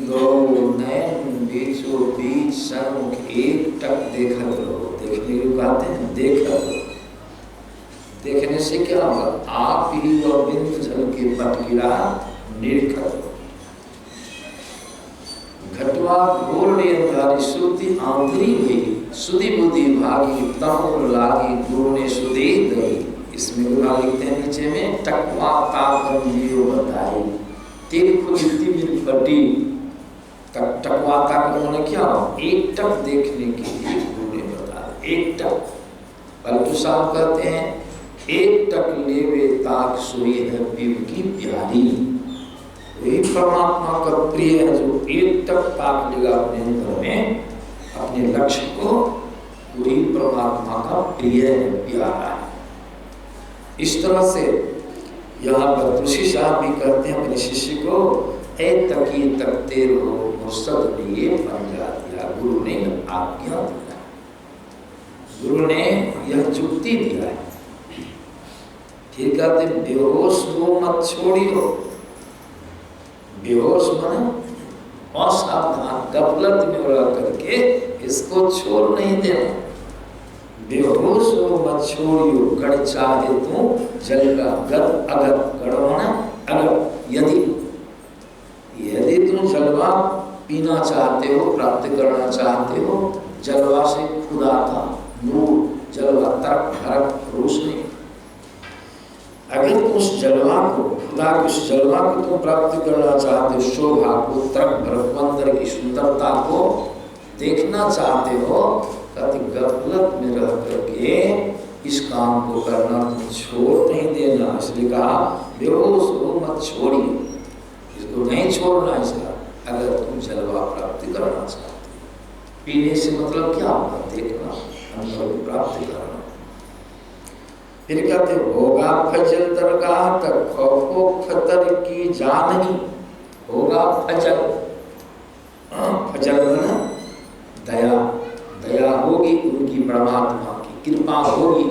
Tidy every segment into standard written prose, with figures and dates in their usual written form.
दो नैन बीचों बीच सन्मुख एक टक देखत रहो, देखने को कहते हैं, देखा तो देखने से क्या होगा? आप ही वह बिंदु जल के पट गिरा निर्खत घटवा घोर नियंत्रारी श्रुति आंतरी हुई सुधि बुद्धि भागी तम लागी गुरु ने सुधे दई। इसमें गुरु लिखते हैं नीचे में टकवा ताकन लियो बताई तेरी खुद इतनी मेरी पटी टकवा ताकन होने क्या हो? एक टक देखने के लिए गुरु ने बता एक टक। पलटू साहब कहते हैं एक टक लेवे ताक सोई है पीव की प्यारी। वही परमात्मा का प्रिय है जो एक टक ताक लेगा अपने अंदर में अपने लक्ष्य को, वही परमात्मा का प्रिय है, प्यारा है। इस तरह से यहाँ पर तुलसी साहब भी कहते हैं अपने शिष्य को, ए तकी तकते रहो मुर्शद ने ये पंजा दिया, गुरु ने आज्ञा दिया, गुरु ने यह जुक्ति दिया है। ठीक है, बेहोश वो मत छोड़ियो। बेहोश मन असावधान गफलत में रह करके इसको छोड़ नहीं देना। बेहोश हो मत छोड़ियो गढ़ चाहे तू जल का गद अगर गढ़वाना अगर यदि तुम जलवा पीना चाहते हो, प्राप्त करना चाहते हो, जलवा से खुदा का नूर जलवा तर्क भरक रोशनी, अगर तुम उस जलवा को खुदा के उस जलवा को तुम प्राप्त करना चाहते हो, शोभा को तर्क भरक अंदर की सुंदरता को देखना चाहते हो, कहते गफलत में रह करके इस काम को करना तुम छोड़ नहीं देना। इसलिए कहा बेहोश हो मत छोड़िए, इसको नहीं छोड़ना। इसका अगर तुम जलवा प्राप्ति करना चाहते हो, पीने से मतलब क्या होगा? देखना, अंदर को प्राप्त करना। फिर कहते होगा फजल दरगाह तक खौफो खतर की जाननी। होगा फजल, फजल ना दया, दया होगी उनकी, परमात्मा की कृपा होगी।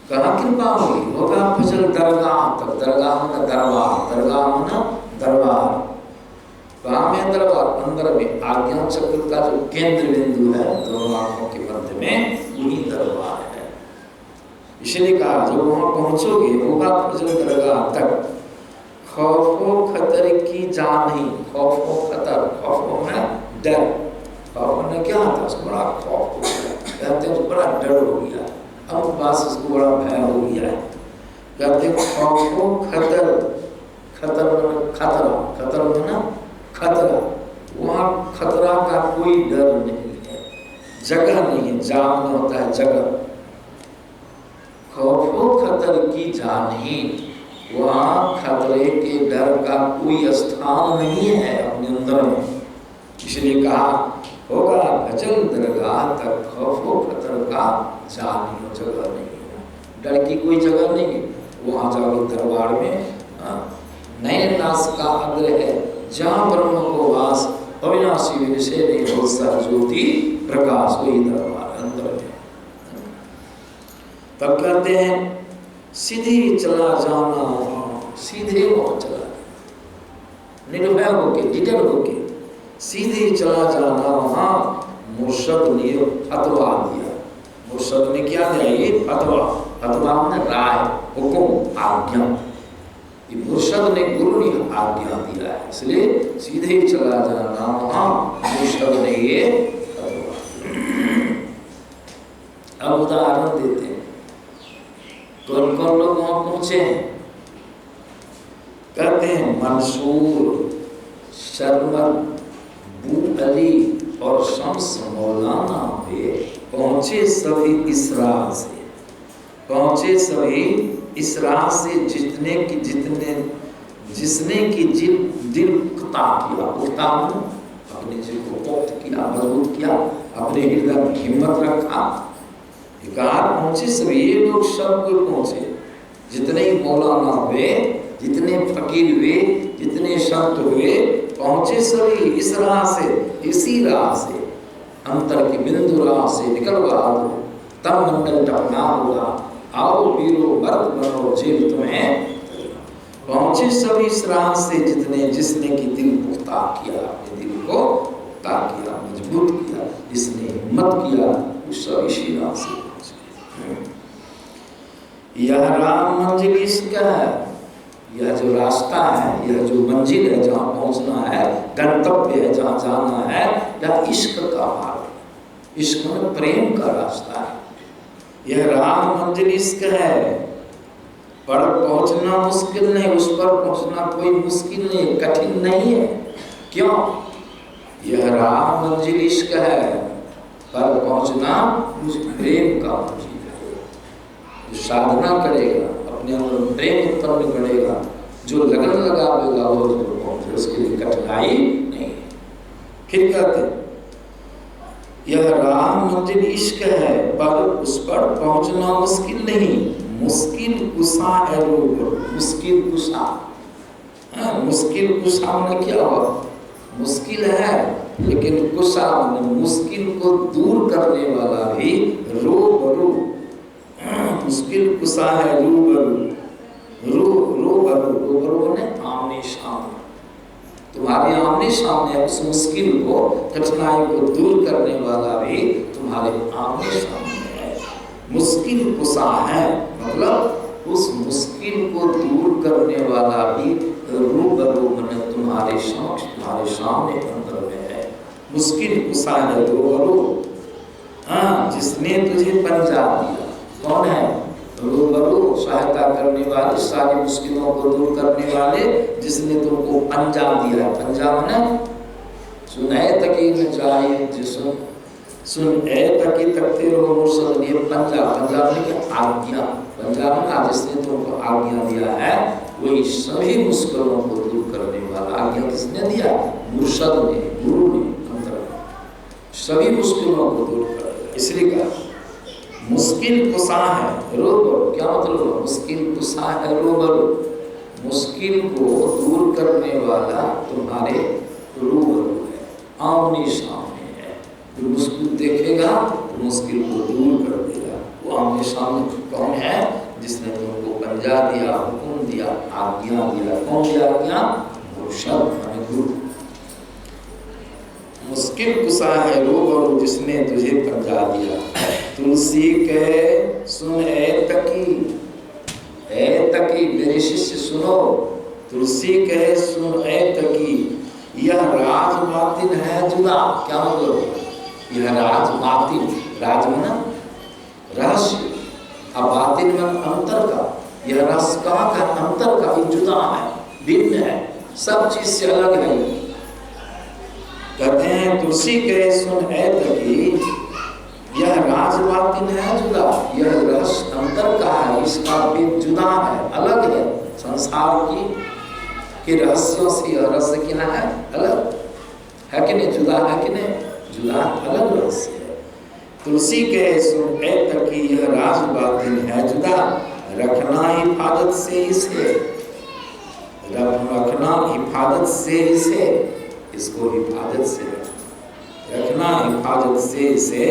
कहाँ कृपा होगी? होगा फजल दरगाह तक, दरगाह में दरबार, दरगाह में दरबार, कहाँ में दरबार? अंदर में आज्ञा चक्र का जो केंद्र बिंदु है दोनों आंखों के मध्य में, वही दरबार है। इसलिए कहा जब वहां पहुंचोगे होगा फजल दरगाह तक खौफो खतर की जान ही। खौफो खतर, खौफो में डर, खौफ ने क्या था? उसको बड़ा खौफ हो गया, कहते हैं बड़ा डर हो गया, अब पास उसको बड़ा भय हो गया है। कहते खौफो खतर, खतर में खतरा, खतर में ना खतरा, वहाँ खतरा का कोई डर नहीं है, जगह नहीं है, जान में होता है जगह। खौफो खतर की जानी, वहाँ खतरे के डर का कोई स्थान नहीं है अपने अंदर में। इसलिए कहा होगा भजन दरगाह तक खौफो खतर का जानियो, जगह नहीं है, डर की कोई जगह नहीं है। वहाँ जाओ दरबार में, नयन नाश का अग्र है जहाँ ब्रह्म को वास, अविनाशी विषय नहीं बहुत सा ज्योति प्रकाश, वही दरबार अंदर है। तब कहते हैं सीधे चला जाना, सीधे वहां चला, निर्भय होके, निडर होके सीधे चला जाना वहां। मुर्शद ने फतवा दिया, मुर्शद ने क्या दिया? ये फतवा, फतवा में राय, हुक्म, आज्ञा। ये मुर्शद ने, गुरु ने आज्ञा दिया है, इसलिए सीधे चला जाना वहां मुर्शद ने ये फतवा। अब उदाहरण देते हैं, कौन कौन लोग वहां पहुंचे हैं? कहते हैं मंसूर, शर्मद, बू अली और शम्स मौलाना पे पहुंचे सभी इसरा से, पहुंचे सभी इसरा से, जितने की जितने जिसने की दिल पुख्ता किया, पुख्ता अपने दिल को पुख्त किया, मजबूत किया, अपने हृदय में हिम्मत रखा। पहुंचे सभी ये लोग, सब कोई पहुंचे, जितने ही मौलाना हुए, जितने फकीर हुए, जितने संत हुए, पहुंचे सभी इस राह से, इसी राह से, अंतर की बिंदु राह से निकलवा दो, तब मंडल टपना होगा, आओ वीरो मर्द बनो जेल तुम्हें। पहुंचे सभी इस राह से जितने, जिसने की दिल पुख्ता किया, अपने दिल को पुख्ता किया, मजबूत किया, जिसने हिम्मत किया, सब इसी राह से पहुंचे। यह राम मंजिल इसका है, यह जो रास्ता है, यह जो मंजिल है जहाँ पहुंचना है, गंतव्य है जहाँ जाना है, यह इश्क का मार्ग, इश्क में प्रेम का रास्ता है। यह राम मंजिल इश्क है, पर पहुंचना मुश्किल नहीं, उस पर पहुंचना कोई मुश्किल नहीं, कठिन नहीं है। क्यों? यह राम मंजिल इश्क है, पर पहुंचना उस प्रेम का मंजिल है। जो साधना करेगा, अपने अंदर प्रेम उत्पन्न करेगा, जो लगन लगावेगा वो जरूर पहुंचे, उसके लिए कठिनाई नहीं। फिर कहते यह राम मंजिल इश्क है, पर उस पर पहुंचना मुश्किल नहीं, मुश्किल कुशा है रोग, मुश्किल कुशा। मुश्किल कुशा में क्या हुआ? मुश्किल है, लेकिन कुशा मुश्किल को दूर करने वाला भी रूबरू। मुश्किल कुशा है रूबरू, रूबरू ने आमने सामने, तुम्हारे आमने सामने है। उस मुश्किल को, कठिनाई को दूर करने वाला भी तुम्हारे आमने सामने है। मुश्किल कुशा है मतलब उस मुश्किल को दूर करने वाला भी रूबरू में तुम्हारे समक्ष, तुम्हारे सामने अंदर में है। मुश्किल कुशा है रूबरू, जिसने तुझे पंजा दिया। कौन है? रूबरू, सहायता करने वाले, सारी मुश्किलों को दूर करने वाले, जिसने तुमको पंजा दिया। पंजा माने सुने तकी न जाए जिसम, सुन ए तकी तकते रहो मुर्शद। ये पंजा, पंजा माने क्या? आज्ञा। पंजा माने जिसने तुमको आज्ञा दिया है, वही सभी मुश्किलों को दूर करने वाला। आज्ञा किसने दिया? मुर्शद ने, गुरु ने, अंतर ने। सभी मुश्किलों को दूर करेगा। इसलिए कहा मुश्किल कुशा है रूबरू। क्या मतलब? मुश्किल कुशा है रूबरू, मुश्किल को दूर करने वाला तुम्हारे रूबरू है, आमने सामने है। जो मुश्किल देखेगा तो मुश्किल को दूर कर देगा। वो आमने सामने कौन है? जिसने तुमको पंजा दिया, हुक्म दिया, आज्ञा दिया। कौन दिया आज्ञा? मुर्शद माने गुरु। मुश्किल कुशा है रूबरू, जिसने तुझे पंजा दिया। तुलसी कहे सुन ए तकी, ए तकी मेरे शिष्य सुनो। तुलसी कहे सुन ए तकी, यह राज बातिन है जुदा। क्या मतलब? यह राज बातिन, राज माना रहस्य, अब बातिन में अंतर का। यह रहस्य का अंतर का, जुदा है, भिन्न है, सब चीज से अलग है। कहते हैं तुलसी कहे सुन ए तकी, यह राज बातिन है जुदा। यह रहस्य अंतर का है, इसका भी जुदा है, अलग है। संसार की के रहस्यों से यह रहस्य क्या है? अलग है कि नहीं? जुदा है कि नहीं? जुदा, अलग रहस्य है। तुलसी के सुन ए तकी, यह राज बातिन है जुदा। रखना हिफाजत से इसे, रखना हिफाजत से इसे, इसको हिफाजत से रखना, हिफाजत से इसे।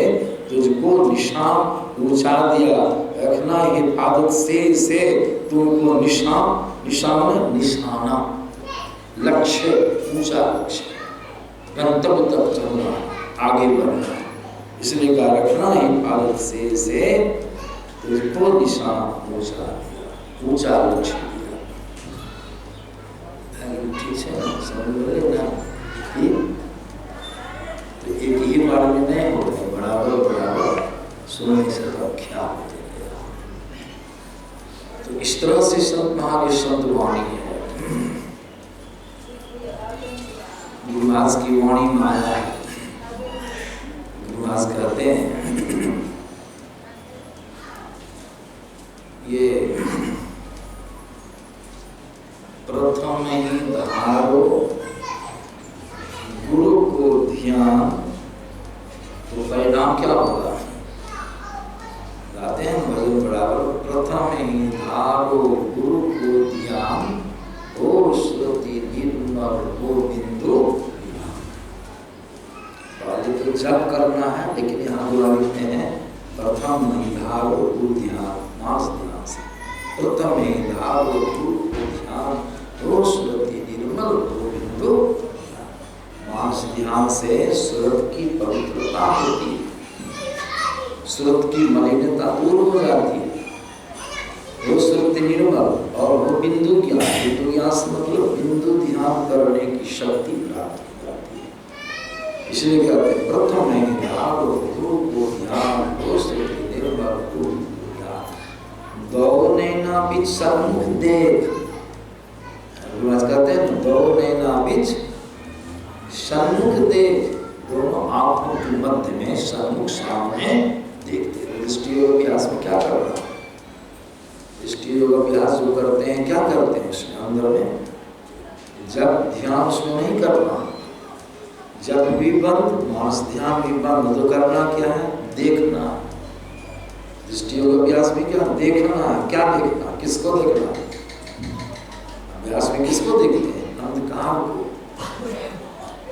तुझको निशान ऊंचा दिया, रखना हिफाजत से तुमको निशान, निशान निशाना, लक्ष्य, ऊंचा लक्ष्य, गंतव्य तक चलना, आगे बढ़ना। इसलिए कहा रखना हिफाजत से तुझको निशान ऊंचा दिया, ऊंचा लक्ष्य दिया। ठीक है, समझ रहे ना? तो एक ही बार में नहीं होता, बराबर बराबर सुनने से तो क्या होते हैं। तो इस तरह से संत महावीर संत वाणी है। गुरु महाराज की वाणी माया है। गुरु महाराज कहते हैं ये प्रथम ही धारो गुरु को ध्यान, तो परिणाम क्या होगा? गाते हैं भजन बराबर। प्रथम ही धारो गुरु को ध्यान, ओ श्रुति निर्मल ओ बिंदु। पहले तो जप करना है, लेकिन यहाँ बुला लिखते हैं प्रथम ही धारो गुरु ध्यान, मास ध्यान से। प्रथम ही धारो गुरु को ध्यान, ओ श्रुति निर्मल ओ बिंदु। मास ध्यान से स्वरूप की पवित्रता होती है। श्रुत की मलिनता दूर हो जाती है, वो श्रुति निर्मल और वो बिंदु ज्ञान, बिंदु ज्ञान से मतलब बिंदु ध्यान करने की शक्ति प्राप्त हो जाती है। इसलिए कहते हैं प्रथम नहीं ध्यान वो ध्यान वो श्रुति निर्मल वो ध्यान दो नैना बीच सन्मुख देख, कहते हैं दो नैना बीच सन्मुख देख, दोनों आंखों के मध्य में सन्मुख सामने देखते हैं। दृष्टि योग अभ्यास में क्या कर रहा है? दृष्टि योग अभ्यास जो करते हैं क्या करते हैं उसमें अंदर में, जब ध्यान उसमें नहीं करना, जब भी बंद मानस ध्यान भी बंद, तो करना क्या है? देखना। दृष्टि योग अभ्यास में क्या देखना है? क्या देखना? किसको देखना? अभ्यास में किसको देखते हैं? अंधकार को।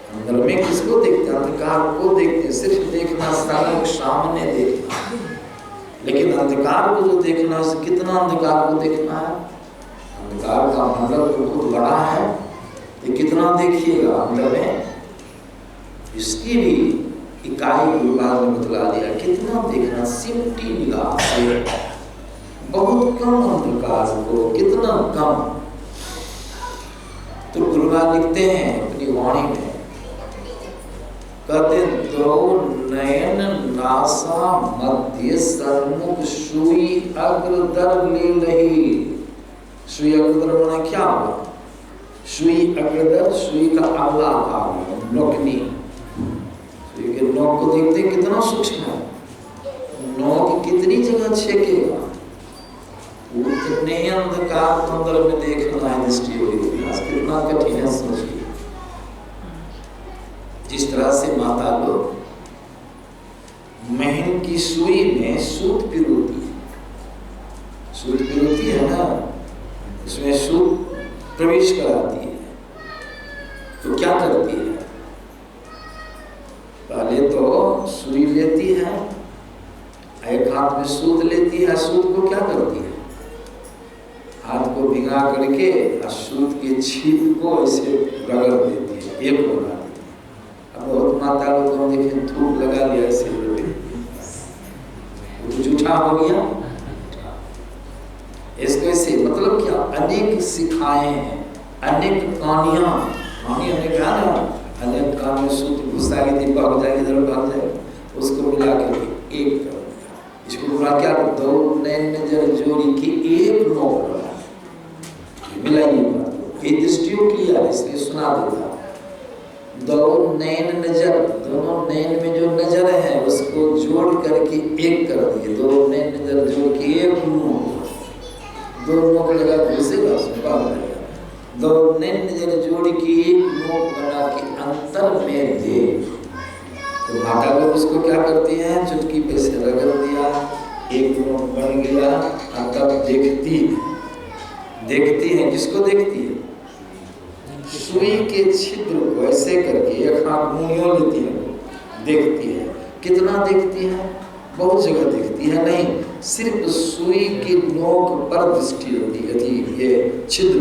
अंदर में किसको देखते हैं? अंधकार को देखते हैं। सिर्फ देखना, सामने देखना, लेकिन अंधकार को जो देखना है, कितना अंधकार को देखना है? अंधकार का मतलब तो बहुत बड़ा है, ये कितना देखिएगा अंदर में, इसकी भी इकाई विभाग में बतला दिया। कितना देखना? सिमटी निगाह से, बहुत कम अंधकार को, कितना कम। तो गुरुवार लिखते हैं अपनी वाणी में, कहते दो नयन नासा मध्य सन्मुख सुई अग्रदर ले लही। सुई अग्रदर माने क्या हुआ? सुई अग्रदर, सुई का अगला भाग नोकनी, सुई के नोक को देखते कितना सूक्ष्म है, नोक कितनी जगह छेकेगा, उतने अंधकार अंदर में देखना है। दृष्टि कितना कठिन है समझिए। जिस तरह से माता लोग महन की सुई में सूत पिरोती है, सूत पिरोती है ना, उसमें सूत प्रवेश कराती है, तो क्या करती है? पहले तो सुई लेती है, एक हाथ में सूत लेती है, सूत को क्या करती है? हाथ को भिगा करके सूत के छीप को ऐसे रगड़ देती है, एक बना देती है। अब बहुत माता लोग हम देखें थूक लगा लिया ऐसे, वो जूठा हो गया। इसको ऐसे मतलब क्या? अनेक शिखाएं हैं, अनेक कहानियां, कहानी हमने कहा ना, अनेक कहानी सूत घुसा के थी, भाग जाएगी इधर भाग जाए, उसको मिला के एक कर दिया। इसको पूरा क्या? दो नैन नजर जोड़ी की एक नोक मिलाइए बात, ये दृष्टियों क्लियर, इसलिए सुना देता। दो नैन नजर, दोनों नैन में जो नजर है उसको जोड़ करके एक कर दिए। दो नैन नजर जोड़ के एक नोक, दो नोक लगा घुसेगा उसमें बाहर आएगा। दो नैन नजर जोड़ के एक नोक बना के अंतर में दे, तो माता लोग उसको क्या करती हैं? चुटकी पे से रगड़ दिया, एक नोक बन गया, तब देखती है। किसको देखती है? सुई के छिद्र को ऐसे करके एक हाथ मुंह लेती है, देखती है। कितना देखती है? बहुत जगह देखती है, नहीं सिर्फ सुई की नोक पर दृष्टि रखती है, ये छिद्र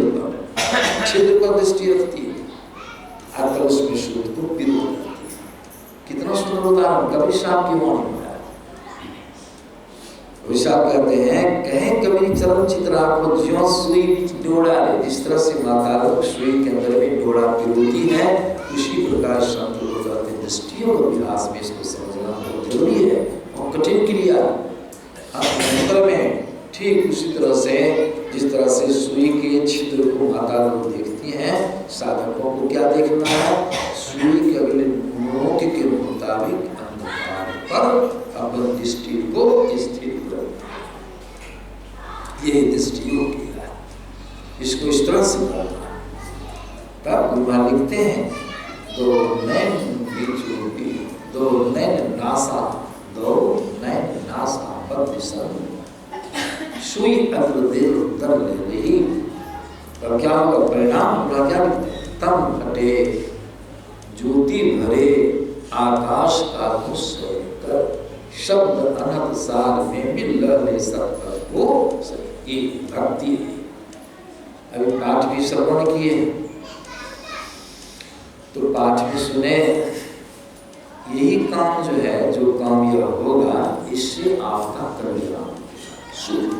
पर दृष्टि रखती है, अतः उसमें सूत को पिरो जाती है। कितना सुंदर उदाहरण कबीर साहब की वाणी में है। विशाल कहते हैं, कहें कबीर चरण चित्रा को ज्यों सुई डोरा ले, जिस तरह से माता लोग सुई के अंदर में डोरा पिरोती है, उसी प्रकार संत लोग कहते हैं दृष्टियों के अभ्यास में इसको समझना बहुत जरूरी है और कठिन क्रिया अंदर में। ठीक उसी तरह से जिस तरह से सुई के छिद्र को माता लोग देखती हैं, साधकों को क्या देखना है? सुई के अगले नोक के मुताबिक अंधकार पर अपन दृष्टि को स्थिर करो। ये दृष्टि योग है, इसको इस तरह से करना। तब गुरुवार लिखते हैं, दो नैन बीचों, दो नैन नासा, दो नैन नासा पर सुई अग्रदेव उत्तर ले रही। तब क्या होगा? परिणाम होगा क्या? तम हटे ज्योति भरे आकाश का कर शब्द अनंत सार में भी लहरे सकता वो ये भक्ति है। अभी पाठ भी श्रवण किए, तो पाठ में सुने, यही काम जो है, जो काम यह होगा इससे आपका कल्याण, सुख,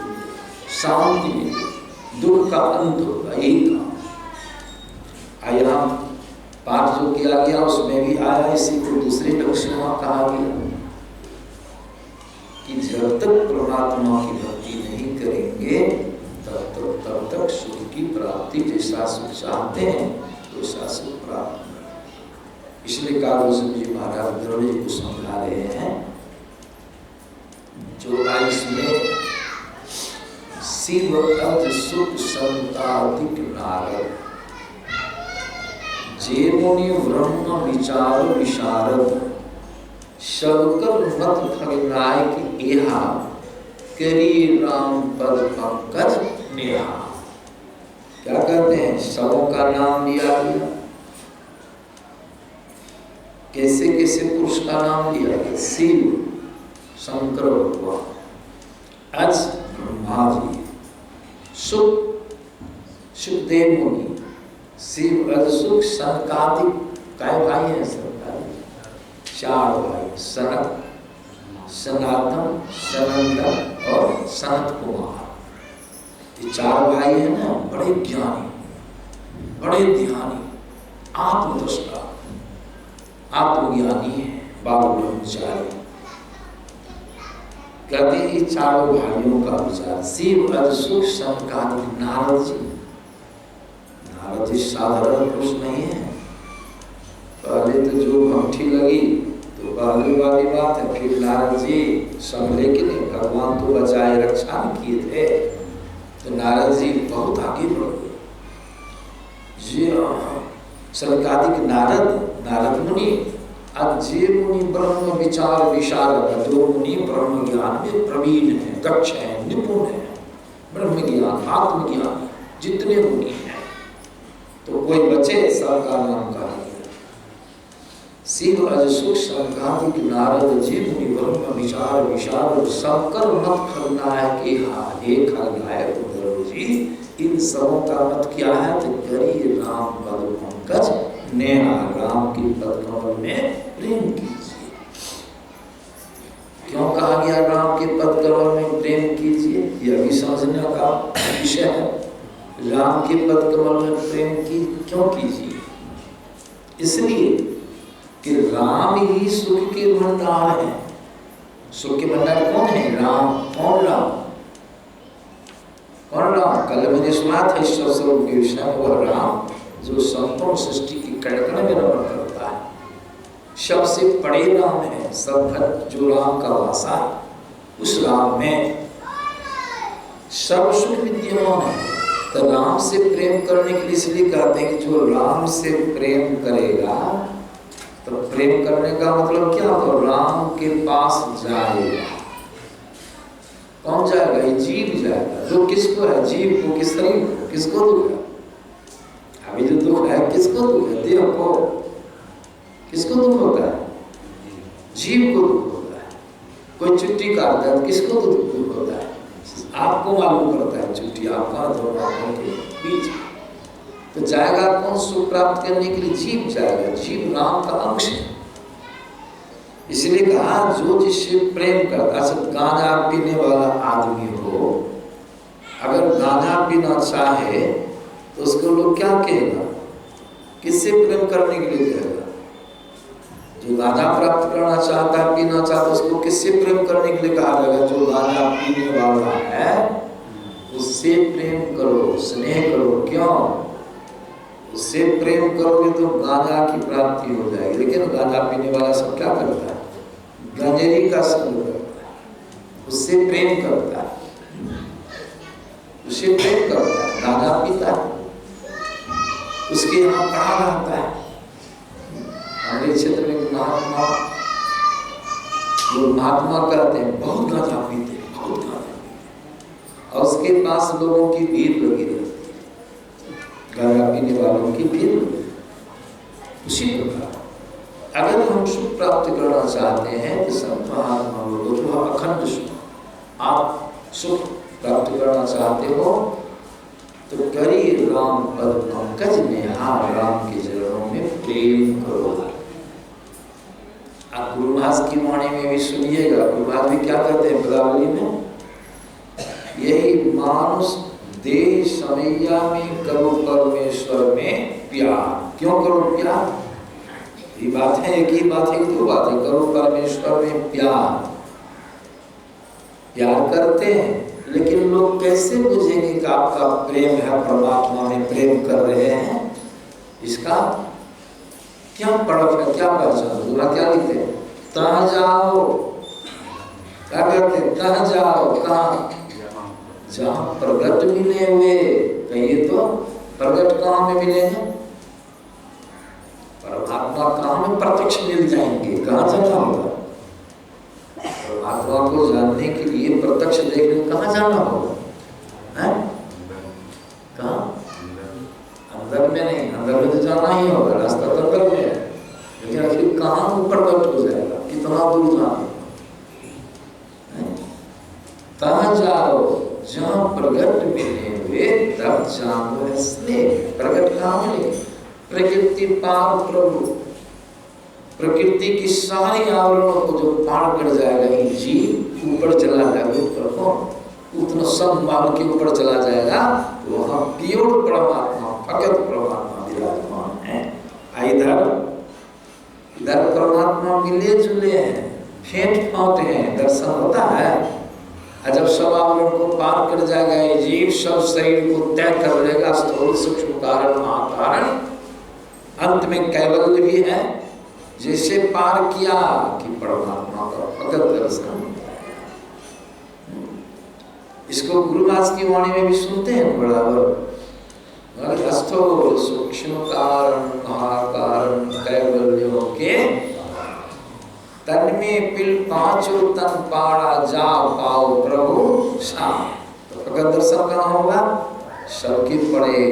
शांति मिले, दुख का अंत होगा, यही काम। यहाँ पाठ जो किया गया उसमें भी आया, इसी को दूसरे ढंग से वहां कहा गया कि जब तक परमात्मा की भक्ति नहीं करेंगे तब तक सुख की प्राप्ति, जैसा सुख चाहते हैं वैसा सुख प्राप्त नहीं। इसलिए कालभूषण जी महाराज गरुड़ जी को समझा रहे हैं, जो इसमें शिव अज सुख संताधिक नारद, जे मुनि ब्रह्म विचार विशारद, शंकर मत फलनाय की एहा, करी राम पद पंकज नेहा। क्या कहते हैं, सबों का नाम लिया गया, कैसे कैसे पुरुष का नाम लिया गया, शिव शंकर भगवान, अज ब्रह्मा जी, सुखदेव मुनि, शिव अज सुख सनकादिक, काय भाई हैं सनकादिक, चार भाई, सनक, सनातन, सनंदन और सनत कुमार। ये चार भाई हैं ना, बड़े ज्ञानी, बड़े ध्यानी, आत्मदृष्टा, आत्मज्ञानी है, बाल ब्रह्मचारी। कहते हैं ये चारों भाइयों का विचार, शिव अज सुख सनकादिक। नारद जी, नारद जी साधारण पुरुष नहीं है। पहले तो जो भट्टी लगी तो पहले वाली बात है, फिर नारद जी संभले कि नहीं, भगवान तो बचाए रक्षा किए थे, तो नारद जी बहुत आगे बढ़ गए जी। सनकादिक नारद मुनि, जे मुनि ब्रह्म विचार विशारद, जो मुनि ब्रह्म ज्ञान में प्रवीण है, दक्ष है, निपुण है, ब्रह्म ज्ञान, आत्मज्ञान, जितने मुनि हैं, तो कोई बचे सबका नाम कहा गया। शिव अज सुख संकादिक नारद, जे मुनि ब्रह्म विचार विशारद, शंकर मत खलनायक के हे खलनायक गरुड़ जी, इन सबों का मत क्या है, तो करी राम पद पंकज नेहा, राम की पद कमल में प्रेम कीजिए। क्यों कहा गया राम के पद कमल में प्रेम कीजिए, यह भी समझने का विषय है। राम के पद कमल में प्रेम की क्यों कीजिए, इसलिए कि राम ही सुख के भंडार है। सुख के भंडार कौन है, राम। कौन राम, कौन राम? कल मैंने सुना था ईश्वर स्वरूप के विषय में, वह राम जो संपूर्ण सृष्टि की कड़कड़ में रमण करता है, सबसे बड़े राम है, सब जो राम का वासा है, उस राम में सब सुख विद्यमान है। तो राम से प्रेम करने के लिए इसलिए कहते हैं कि जो राम से प्रेम करेगा, तो प्रेम करने का मतलब क्या, तो राम के पास जाएगा। कौन जाएगा, ये जीव जाएगा। जो किसको है, जीव को, किस शरीर को, किसको दुख है, अभी जो दुख है किसको दुख है, देह को। किसको दुख होता है, जीव को दुख होता है। कोई चुट्टी काटता है, किसको दुख होता है, आपको मालूम पड़ता है, चुट्टी आपका दोनों आंखों के बीच। तो जाएगा कौन, सुख प्राप्त करने के लिए जीव जाएगा। जीव राम का अंश है, इसलिए कहा जो जिससे प्रेम करता। अच्छा, गांजा पीने वाला आदमी हो, अगर गांजा पीना चाहे तो उसको लोग क्या कहेगा, किससे प्रेम करने के लिए कहेगा। जो गांजा प्राप्त करना चाहता है, पीना चाहता है, उसको किससे प्रेम करने के लिए कहा जाएगा, जो गांजा पीने वाला है उससे प्रेम करो, स्नेह करो। क्यों, उससे प्रेम करोगे तो गांजा की प्राप्ति हो जाएगी। लेकिन गांजा पीने वाला सब क्या करता है, गंजेरी का संग करता है, उससे प्रेम करता है, उससे प्रेम करता है, गांजा पीता है, उसके यहाँ पड़ा रहता है। हमारे क्षेत्र में महात्मा, जो महात्मा कहते हैं, बहुत गांजा पीते हैं, बहुत गांजा पीते हैं, और उसके पास लोगों की भीड़ लगी रहती है, गांजा पीने वालों की भीड़ लगी। उसी प्रकार अगर हम सुख प्राप्त करना चाहते हैं तो संत महात्मा लोगों को अखंड सुख, आप सुख प्राप्त करना चाहते हो तो करी राम पद पंकज नेहा, राम के चरणों में प्रेम करो। आप गुरु महाराज की वाणी में भी सुनिएगा, गुरु महाराज भी क्या कहते हैं पदावली में, यही मानुष देह समैया में करो परमेश्वर में प्यार। क्यों करो प्यार? ये बात है, एक ही बात है, दो बात है, करो परमेश्वर में प्यार। प्यार करते हैं, लेकिन लोग कैसे बुझेंगे कि आपका प्रेम है, परमात्मा में प्रेम कर रहे हैं? इसका क्या परख है, क्या पहचान? दूसरा क्या लिखते हैं? कहाँ जाओ, क्या कहते हैं? कहाँ जाओ, कहाँ? जहाँ प्रगट मिले हुए। कहिए तो प्रगट कहाँ में मिले हैं? परमात्मा कहाँ में प्रत्यक्ष मिल जाएंगे? कहाँ जाना होगा? परमात्मा को जानने के लिए, प्रत्यक्ष देखने कहाँ जाना होगा? हैं? कहाँ? अंदर में नहीं, अंदर में तो जाना ही होगा, रास्ता तो अंदर में है, लेकिन आखिर कहाँ वो प्रकट हो जाएगा? कितना दूर जाना? कहाँ जाओ जहाँ प्रगट मिले हुए, तब जानो स्नेह। प्रगट कहाँ मिले? प्रकृति पार प्रभु, प्रकृति की सारी आवरणों को जो पार कर जाएगा, ये जीव ऊपर चला जाएगा, ऊपर कौन? उतना सब माल के ऊपर चला जाएगा, तो वहाँ प्योर परमात्मा, भगत परमात्मा विराजमान है। इधर परमात्मा मिले जुले हैं, फेंट फाँट हैं, दर्शन होता है। जब सब आवरण को पार कर जाएगा, ये जीव सब शरीर को तय कर लेगा, स्थूल सूक्ष्म कारण महाकारण, अंत में कैवल्य भी है। जैसे पार किया कि परमात्मा का भगत दर्शन। इसको गुरु महाराज की वाणी में भी सुनते हैं बराबर। स्थूल सूक्ष्म कारण महाकारण कैवल्यों के तन में पिल पांचों तन पाड़ा, जा पाओ प्रभु शाम। तो भगत दर्शन करना होगा, सबकी पड़े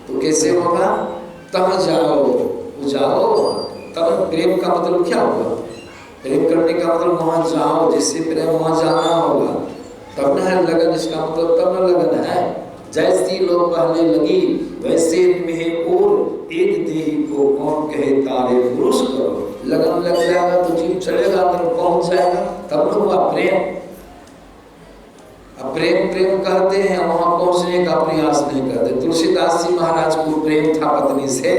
तो कैसे होगा? तब जाओ। तब प्रेम का मतलब क्या होगा? प्रेम करने का मतलब वहां जाओ, जिससे प्रेम वहां जाना होगा, तब न है लगन। इसका मतलब तब न लगन है। जैसी लोग पहले लगी, वैसे में और एक देही को कौन कहे तारे पुरुष करो। लगन लग जाएगा तो जीव चलेगा, अंदर पहुंच जाएगा, तब न हुआ प्रेम। अब प्रेम कहते हैं, वहां पहुंचने का प्रयास नहीं करते। तुलसीदास जी महाराज को प्रेम था पत्नी से,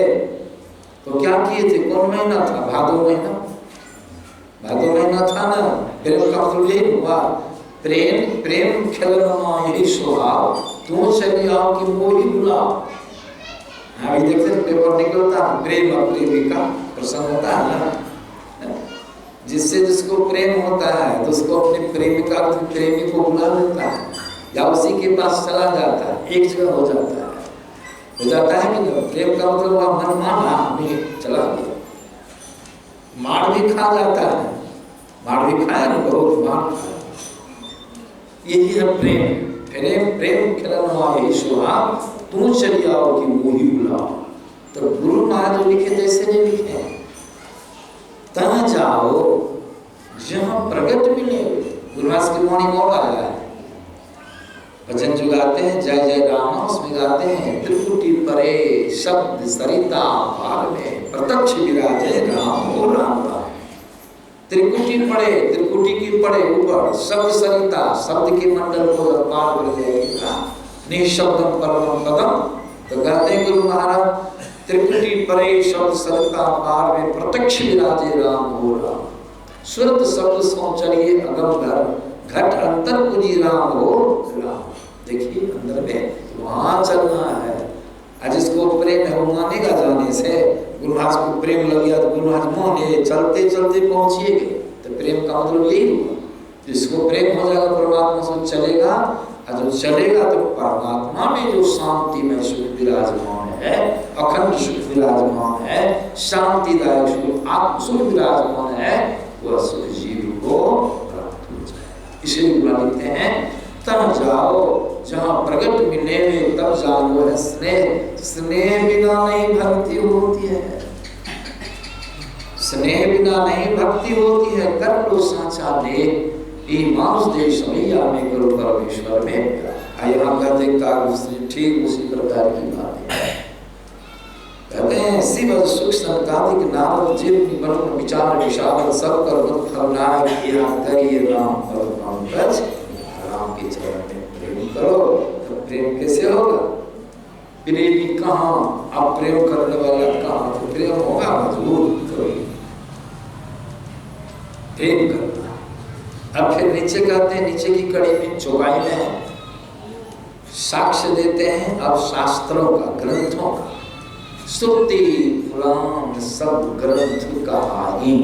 तो क्या किए थे? कौन महीना था? भादो महीना था ना। प्रेम का मतलब यही हुआ, प्रेम खिलना यही स्वभाव, तू चली आओ कि मोही बुलाओ। अभी देखते पेपर निकलता, प्रेम और प्रेमिका प्रसंग होता है ना। जिससे जिसको प्रेम होता है तो उसको अपनी प्रेमिका प्रेमी को बुला लेता है, या उसी के पास चला जाता है, एक जगह हो जाता है कि नहीं? प्रेम का मतलब वह मन माना नहीं, चला गया। मार भी खा जाता है, मार भी खाया ना, बहुत मार खाया। यही है प्रेम। प्रेम खिलना यही स्वभाव, तू चली आओ कि मोही बुलाओ। तो गुरु महाराज लिखे जैसे नहीं लिखे, तहाँ जाओ जहाँ प्रगट मिले। गुरु महाराज की वाणी और आया है, भजन जो गाते हैं जय जय राम, उसमें गाते हैं त्रिकुटी परे शब्द सरिता पार में प्रत्यक्ष विराजे राम हो राम। त्रिकुटी पड़े, त्रिकुटी की पड़े ऊपर शब्द सरिता, शब्द के मंडल को पार कर जाएगा। निशब्दम परमम पदम। तो कहते हैं गुरु महाराज, त्रिकुटी परे शब्द सरिता पार में प्रत्यक्ष विराजे राम हो राम। सुरत शब्द सो चलिए अगम घर, घट अंतर पुजी राम हो राम। देखिए अंदर में वहां चलना है। जिसको प्रेम है वो मानेगा जाने से। गुरु महाराज को प्रेम लग गया तो गुरु महाराज मोहने चलते चलते पहुंचिएगा। तो प्रेम का मतलब यही हुआ, जिसको प्रेम हो जाएगा परमात्मा से चलेगा, और जो चलेगा तो परमात्मा में जो शांति में सुख विराजमान है, अखंड सुख विराजमान है, शांतिदायक सुख आत्म सुख विराजमान है, वह सुख जीव को प्राप्त हो जाए। इसलिए गुरु लिखते हैं, तब जाओ जहाँ प्रगट मिले तब जानो है स्नेह। स्नेह बिना नहीं भक्ति होती है, स्नेह बिना नहीं भक्ति होती है। कर लो साचा देह, मानुष देह समैया में करो परमेश्वर में। यहाँ कहते ठीक उसी प्रकार की बात है। कहते हैं शिव सुख संतादिक नारद जीव बन विचार विशाल सब कर मत फलनाय किया करिए राम पर पंकज। राम के चरण में प्रेम करो। तो प्रेम कैसे होगा? प्रेमी कहाँ, आप प्रेम करने वाला कहाँ? तो प्रेम होगा मजबूत कोई प्रेम करना। अब फिर नीचे कहते हैं, नीचे की कड़ी में चौपाई में साक्ष्य देते हैं अब शास्त्रों का, ग्रंथों का। श्रुति पुराण सब ग्रंथ कहानी